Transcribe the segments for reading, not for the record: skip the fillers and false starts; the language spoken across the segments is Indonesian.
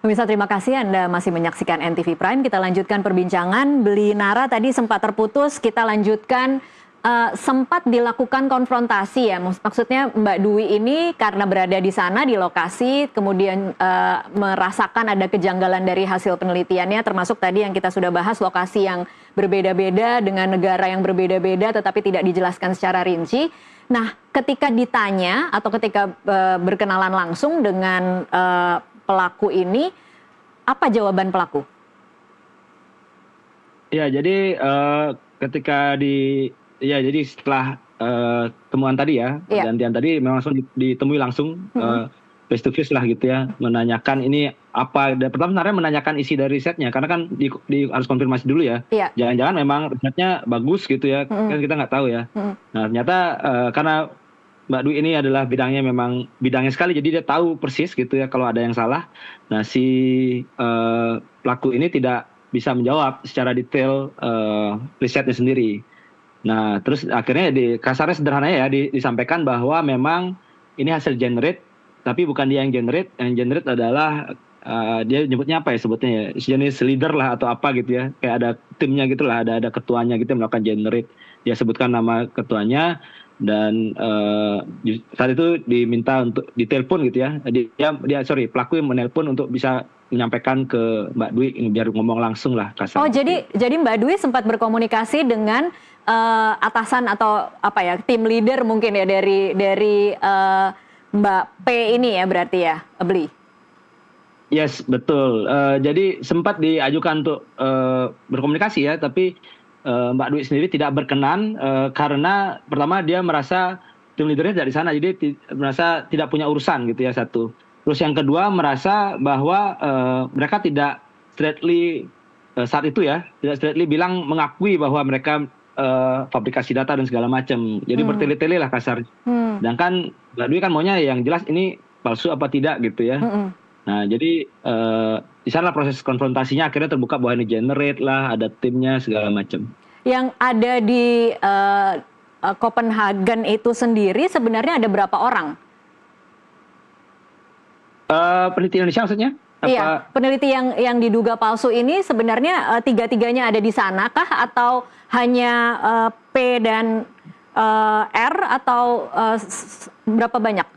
Pemirsa, terima kasih Anda masih menyaksikan NTV Prime. Kita lanjutkan perbincangan. Beli Nara tadi sempat terputus, kita lanjutkan. Sempat dilakukan konfrontasi ya, maksudnya Mbak Dwi ini karena berada di sana di lokasi, kemudian merasakan ada kejanggalan dari hasil penelitiannya, termasuk tadi yang kita sudah bahas, lokasi yang berbeda-beda dengan negara yang berbeda-beda tetapi tidak dijelaskan secara rinci. Nah, ketika ditanya atau ketika berkenalan langsung dengan pelaku ini, apa jawaban pelaku? Ya, jadi jadi setelah temuan tadi ya, gantian tadi memang langsung ditemui langsung face to face lah gitu ya, menanyakan ini apa. Pertama sebenarnya menanyakan isi dari risetnya, karena kan harus konfirmasi dulu ya. Jangan-jangan memang risetnya bagus gitu ya, kan kita nggak tahu ya. Nah ternyata karena Mbak Dwi ini adalah memang bidangnya sekali, jadi dia tahu persis gitu ya kalau ada yang salah. Nah si pelaku ini tidak bisa menjawab secara detail risetnya sendiri. Nah, terus akhirnya kasarnya sederhana ya disampaikan bahwa memang ini hasil generate, tapi bukan dia yang generate adalah dia nyebutnya apa ya sebutnya ya, jenis leader lah atau apa gitu ya, kayak ada timnya gitu lah, ada ketuanya gitu yang melakukan generate. Dia sebutkan nama ketuanya dan saat itu diminta untuk ditelepon gitu ya, pelaku yang menelpon untuk bisa menyampaikan ke Mbak Dwi biar ngomong langsung lah kasarnya. Oh, jadi Mbak Dwi sempat berkomunikasi dengan atasan atau apa ya, tim leader mungkin ya dari Mbak P ini ya berarti ya, Beli? Yes, betul. Jadi sempat diajukan untuk berkomunikasi ya, tapi Mbak Dwi sendiri tidak berkenan karena pertama dia merasa tim leadernya dari sana, jadi merasa tidak punya urusan gitu ya, satu. Terus yang kedua merasa bahwa mereka tidak straightly saat itu ya, tidak straightly mengakui bahwa mereka fabrikasi data dan segala macam. Jadi bertele-tele lah kasarnya. Sedangkan Mbak Dwi kan maunya yang jelas ini palsu apa tidak gitu ya. Nah jadi di sana proses konfrontasinya akhirnya terbuka bahwa ini generate lah, ada timnya segala macam. Yang ada di Copenhagen itu sendiri sebenarnya ada berapa orang? Peneliti Indonesia maksudnya? Iya, peneliti yang diduga palsu ini sebenarnya tiga-tiganya ada di sana kah, atau hanya P dan R, atau berapa banyak?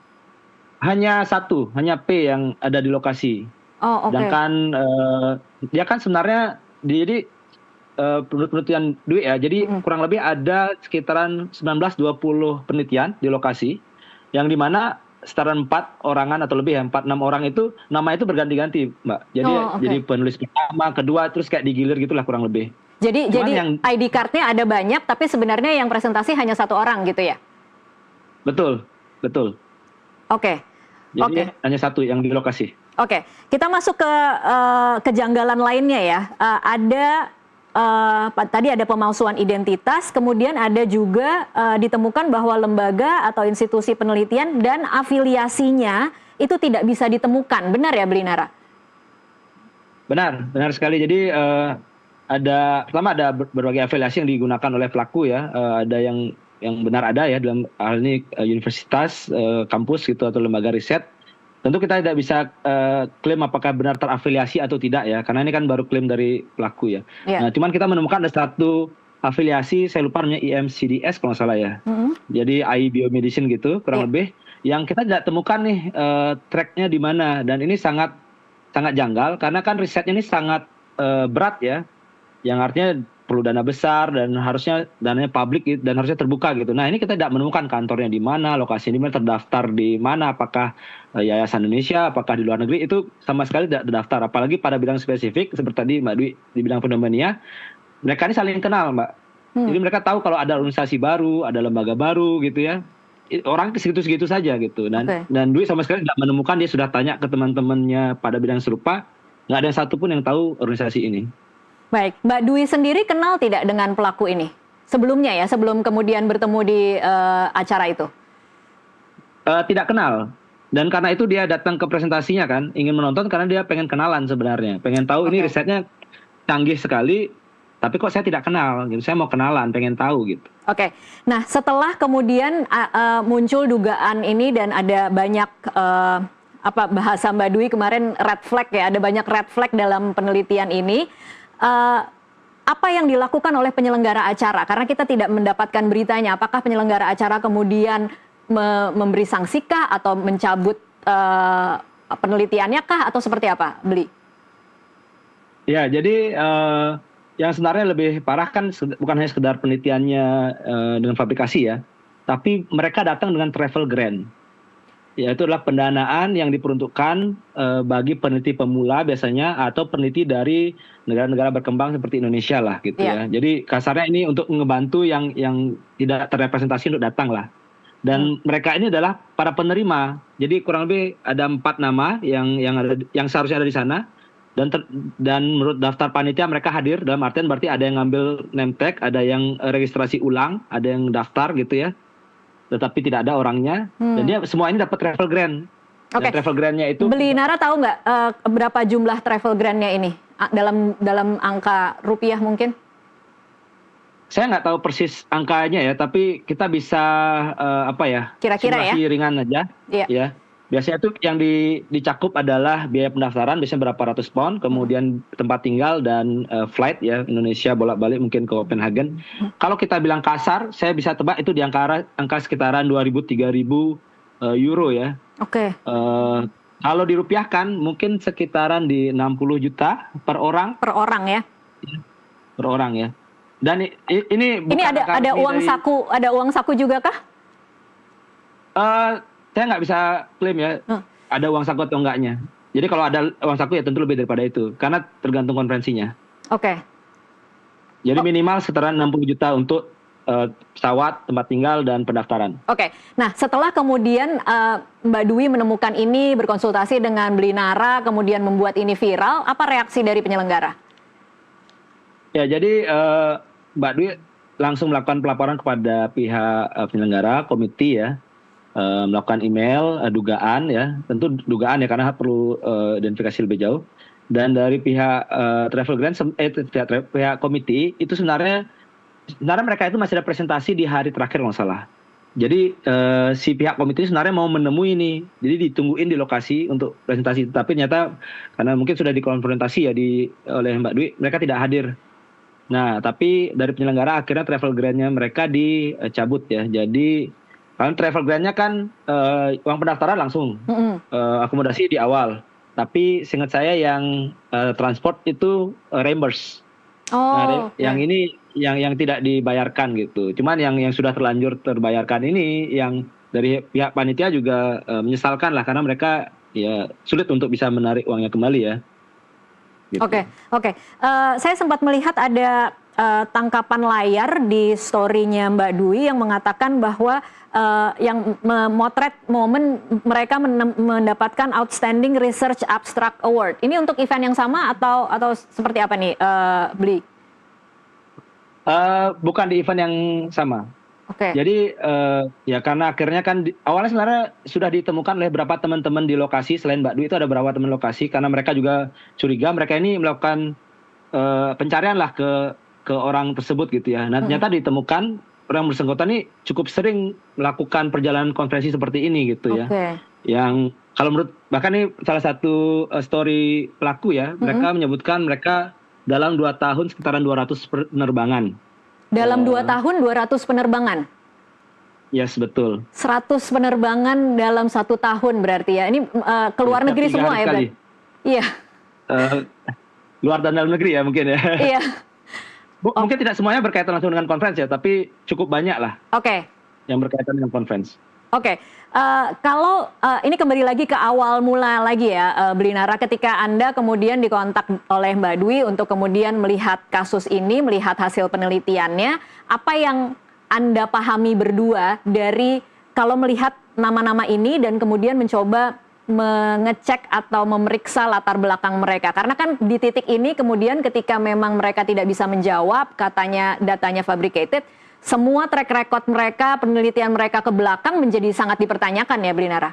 Hanya satu, hanya P yang ada di lokasi. Oh, oke. Sedangkan dia kan sebenarnya jadi penelitian Dwi ya, jadi kurang lebih ada sekitaran 19-20 penelitian di lokasi, yang dimana setara 4 orangan atau lebih ya, 4-6 orang itu nama itu berganti-ganti, Mbak. Jadi penulis pertama, kedua, terus kayak digilir gitulah kurang lebih. Jadi yang ID card-nya ada banyak, tapi sebenarnya yang presentasi hanya satu orang gitu ya? Betul. Oke. Jadi hanya satu yang di lokasi. Oke, kita masuk ke kejanggalan lainnya ya. Tadi ada pemalsuan identitas, kemudian ada juga ditemukan bahwa lembaga atau institusi penelitian dan afiliasinya itu tidak bisa ditemukan. Benar ya, Beli Nara? Benar sekali. Jadi pertama ada berbagai afiliasi yang digunakan oleh pelaku ya. Ada yang benar ada ya, dalam hal ini universitas, kampus gitu atau lembaga riset. Tentu kita tidak bisa klaim apakah benar terafiliasi atau tidak ya, karena ini kan baru klaim dari pelaku ya. Nah, cuman kita menemukan ada satu afiliasi, saya lupa namanya IMCDS kalau nggak salah ya. Jadi AI Biomedicine gitu kurang lebih, yang kita tidak temukan nih tracknya di mana, dan ini sangat janggal karena kan risetnya ini sangat berat ya, yang artinya perlu dana besar dan harusnya dananya publik dan harusnya terbuka gitu. Nah ini kita tidak menemukan kantornya di mana, lokasi di mana, terdaftar di mana, apakah Yayasan Indonesia, apakah di luar negeri, itu sama sekali tidak terdaftar. Apalagi pada bidang spesifik seperti tadi Mbak Dwi di bidang pneumonia, mereka ini saling kenal Mbak. Jadi mereka tahu kalau ada organisasi baru, ada lembaga baru gitu ya. Orang segitu-segitu saja gitu. Dan Dwi sama sekali tidak menemukan, dia sudah tanya ke teman-temannya pada bidang serupa, nggak ada yang satupun yang tahu organisasi ini. Baik, Mbak Dwi sendiri kenal tidak dengan pelaku ini? Sebelumnya ya, sebelum kemudian bertemu di acara itu? Tidak kenal. Dan karena itu dia datang ke presentasinya kan, ingin menonton karena dia pengen kenalan sebenarnya. Pengen tahu ini risetnya canggih sekali, tapi kok saya tidak kenal gitu. Saya mau kenalan, pengen tahu gitu. Oke. Nah, setelah kemudian muncul dugaan ini dan ada banyak apa bahasa Mbak Dwi kemarin red flag ya, ada banyak red flag dalam penelitian ini. Eh, apa yang dilakukan oleh penyelenggara acara? Karena kita tidak mendapatkan beritanya. Apakah penyelenggara acara kemudian memberi sanksi kah atau mencabut penelitiannya kah atau seperti apa, Bli? Ya, jadi yang sebenarnya lebih parah kan bukan hanya sekedar penelitiannya dengan fabrikasi ya, tapi mereka datang dengan travel grant. Yaitu adalah pendanaan yang diperuntukkan bagi peneliti pemula biasanya atau peneliti dari negara-negara berkembang seperti Indonesia lah gitu ya. Jadi kasarnya ini untuk ngebantu yang tidak terrepresentasi untuk datang lah. Dan mereka ini adalah para penerima. Jadi kurang lebih ada 4 nama yang seharusnya ada di sana. Dan menurut daftar panitia mereka hadir, dalam artian berarti ada yang ngambil name tag, ada yang registrasi ulang, ada yang daftar gitu ya, tetapi tidak ada orangnya. Dan dia semua ini dapat travel grant. Dan travel grantnya itu, Bli Nara tahu nggak berapa jumlah travel grantnya ini dalam angka rupiah mungkin? saya nggak tahu persis angkanya ya, tapi kita bisa Kira-kira simulasi ringan aja. Iya. Ya. Biasanya itu yang dicakup adalah biaya pendaftaran, biasanya berapa ratus pound, kemudian tempat tinggal dan flight ya, Indonesia bolak-balik mungkin ke Copenhagen. Kalau kita bilang kasar, saya bisa tebak itu di angka sekitaran 2.000-3.000 euro ya. Oke. Kalau dirupiahkan mungkin sekitaran di 60 juta per orang. Per orang ya. Per orang ya. Dan ini bukan ada uang saku, ada uang saku juga kah? Saya nggak bisa klaim ya, ada uang saku atau enggaknya. Jadi kalau ada uang saku ya tentu lebih daripada itu, karena tergantung konferensinya. Oke. Jadi minimal sekitaran 60 juta untuk pesawat, tempat tinggal, dan pendaftaran. Oke. Nah, setelah kemudian Mbak Dwi menemukan ini, berkonsultasi dengan Bli Nara, kemudian membuat ini viral, apa reaksi dari penyelenggara? Ya, jadi Mbak Dwi langsung melakukan pelaporan kepada pihak penyelenggara, komite ya. Melakukan email dugaan ya, tentu dugaan ya karena perlu identifikasi lebih jauh. Dan dari pihak travel grant, pihak komite itu sebenarnya mereka itu masih ada presentasi di hari terakhir kalau nggak salah. Jadi si pihak komite sebenarnya mau menemui ini, jadi ditungguin di lokasi untuk presentasi. Tapi ternyata karena mungkin sudah dikonfrontasi ya oleh Mbak Dwi, mereka tidak hadir. Nah, tapi dari penyelenggara akhirnya travel grant-nya mereka dicabut ya. Jadi kan travel grant-nya kan uang pendaftaran langsung, akomodasi di awal. Tapi seingat saya yang transport itu reimburse. Yang ini yang tidak dibayarkan gitu. Cuman yang sudah terlanjur terbayarkan ini yang dari pihak panitia juga menyesalkan lah karena mereka ya sulit untuk bisa menarik uangnya kembali ya. Gitu. Oke. Saya sempat melihat ada tangkapan layar di story-nya Mbak Dwi yang mengatakan bahwa yang memotret momen mereka mendapatkan Outstanding Research Abstract Award. Ini untuk event yang sama atau seperti apa nih, Bli? Bukan di event yang sama. Oke. Jadi ya karena akhirnya kan awalnya sebenarnya sudah ditemukan oleh beberapa teman-teman di lokasi selain Mbak Dwi itu ada beberapa teman lokasi karena mereka juga curiga mereka ini melakukan pencarian lah ke orang tersebut gitu ya. Nah ternyata ditemukan orang bersangkutan ini cukup sering melakukan perjalanan konferensi seperti ini gitu ya. Yang kalau menurut bahkan ini salah satu story pelaku ya, mereka menyebutkan mereka dalam 2 tahun sekitaran 200 penerbangan. Dalam 2 tahun 200 penerbangan? Yes, betul. 100 penerbangan dalam 1 tahun berarti ya. Ini keluar negeri semua ya? Iya. Luar dan dalam negeri ya mungkin ya. Iya. Mungkin tidak semuanya berkaitan langsung dengan conference ya, tapi cukup banyak lah. Oke. Yang berkaitan dengan conference. Oke. Kalau ini kembali lagi ke awal mula lagi ya, Bli Nara, ketika Anda kemudian dikontak oleh Mbak Dwi untuk kemudian melihat kasus ini, melihat hasil penelitiannya, apa yang Anda pahami berdua dari kalau melihat nama-nama ini dan kemudian mencoba mengecek atau memeriksa latar belakang mereka? Karena kan di titik ini kemudian ketika memang mereka tidak bisa menjawab, katanya datanya fabricated, semua track record mereka, penelitian mereka ke belakang menjadi sangat dipertanyakan ya, Bli Nara?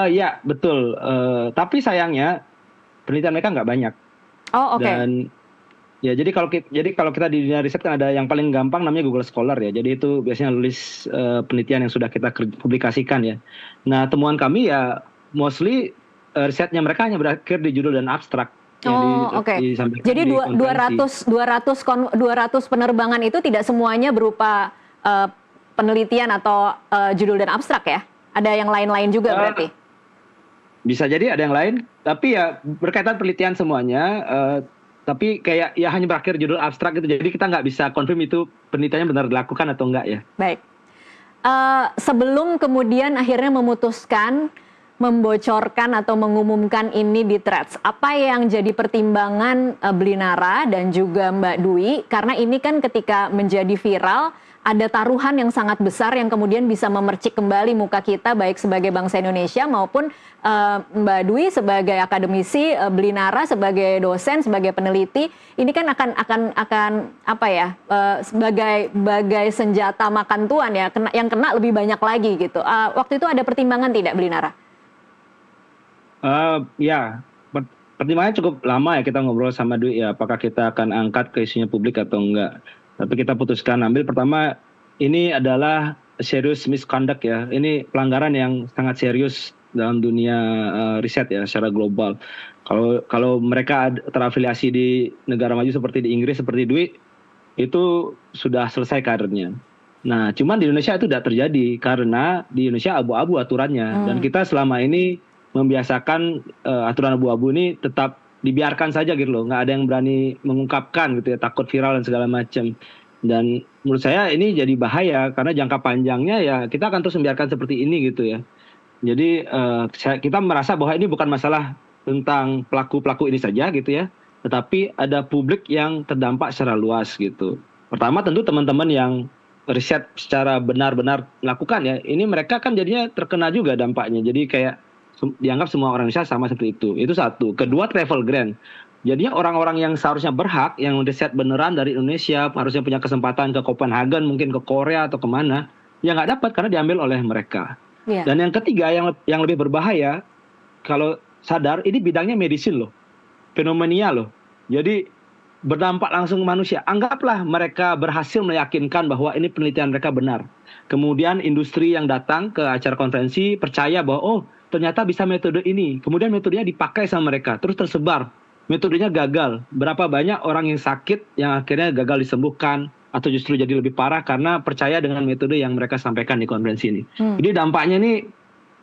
Ya, betul. Tapi sayangnya penelitian mereka nggak banyak. Oh, oke. Dan Ya, jadi kalau kita di dunia riset kan ada yang paling gampang namanya Google Scholar ya. Jadi itu biasanya nulis penelitian yang sudah kita publikasikan ya. Nah, temuan kami ya mostly risetnya mereka hanya berakhir di judul dan abstrak yang Oh, oke. disampaikan Jadi di konferensi. 200 penerbangan itu tidak semuanya berupa penelitian atau judul dan abstrak ya? Ada yang lain-lain juga berarti? Bisa jadi ada yang lain, tapi ya berkaitan penelitian semuanya. Tapi kayak ya hanya berakhir judul abstrak gitu. Jadi kita nggak bisa confirm itu penelitiannya benar dilakukan atau enggak ya. Baik. Sebelum kemudian akhirnya memutuskan membocorkan atau mengumumkan ini di Threads, apa yang jadi pertimbangan Blinara dan juga Mbak Dwi? Karena ini kan ketika menjadi viral, ada taruhan yang sangat besar yang kemudian bisa memercik kembali muka kita baik sebagai bangsa Indonesia maupun Mbak Dwi sebagai akademisi, Blinara sebagai dosen, sebagai peneliti. Ini kan akan apa ya, sebagai senjata makan tuan ya, yang kena lebih banyak lagi gitu. Waktu itu ada pertimbangan tidak, Blinara? Ya, pertimbangannya cukup lama ya kita ngobrol sama Dwi ya, apakah kita akan angkat ke isunya publik atau enggak. Tapi kita putuskan ambil pertama, ini adalah serious misconduct ya. Ini pelanggaran yang sangat serius dalam dunia riset ya secara global. Kalau mereka terafiliasi di negara maju seperti di Inggris, seperti Dwi, itu sudah selesai karirnya. Nah, cuman di Indonesia itu tidak terjadi karena di Indonesia abu-abu aturannya. Dan kita selama ini membiasakan aturan abu-abu ini tetap dibiarkan saja gitu loh, nggak ada yang berani mengungkapkan gitu ya, takut viral dan segala macam. Dan menurut saya ini jadi bahaya karena jangka panjangnya ya kita akan terus membiarkan seperti ini gitu ya. Jadi kita merasa bahwa ini bukan masalah tentang pelaku-pelaku ini saja gitu ya, tetapi ada publik yang terdampak secara luas gitu. Pertama tentu teman-teman yang riset secara benar-benar melakukan ya, ini mereka kan jadinya terkena juga dampaknya. Jadi kayak dianggap semua orang Indonesia sama seperti itu. Itu satu. Kedua, travel grant. Jadinya orang-orang yang seharusnya berhak, yang riset beneran dari Indonesia, harusnya punya kesempatan ke Copenhagen, mungkin ke Korea atau kemana, ya nggak dapat karena diambil oleh mereka. Yeah. Dan yang ketiga, yang lebih berbahaya, kalau sadar, ini bidangnya medicine loh. Fenomenia loh. Jadi berdampak langsung manusia. Anggaplah mereka berhasil meyakinkan bahwa ini penelitian mereka benar. Kemudian industri yang datang ke acara konferensi percaya bahwa, oh, ternyata bisa metode ini. Kemudian metodenya dipakai sama mereka. Terus tersebar. Metodenya gagal. Berapa banyak orang yang sakit yang akhirnya gagal disembuhkan. Atau justru jadi lebih parah karena percaya dengan metode yang mereka sampaikan di konferensi ini. Jadi dampaknya ini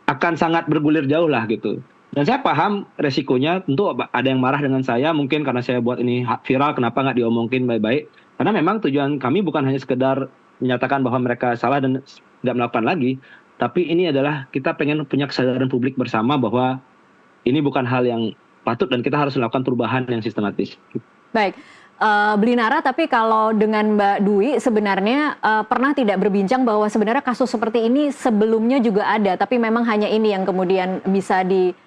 akan sangat bergulir jauh lah gitu. Dan saya paham resikonya. Tentu ada yang marah dengan saya. Mungkin karena saya buat ini viral. Kenapa nggak diomongin baik-baik. Karena memang tujuan kami bukan hanya sekedar menyatakan bahwa mereka salah dan nggak melakukan lagi. Tapi ini adalah kita pengen punya kesadaran publik bersama bahwa ini bukan hal yang patut dan kita harus melakukan perubahan yang sistematis. Baik, Blinara, tapi kalau dengan Mbak Dwi sebenarnya pernah tidak berbincang bahwa sebenarnya kasus seperti ini sebelumnya juga ada, tapi memang hanya ini yang kemudian bisa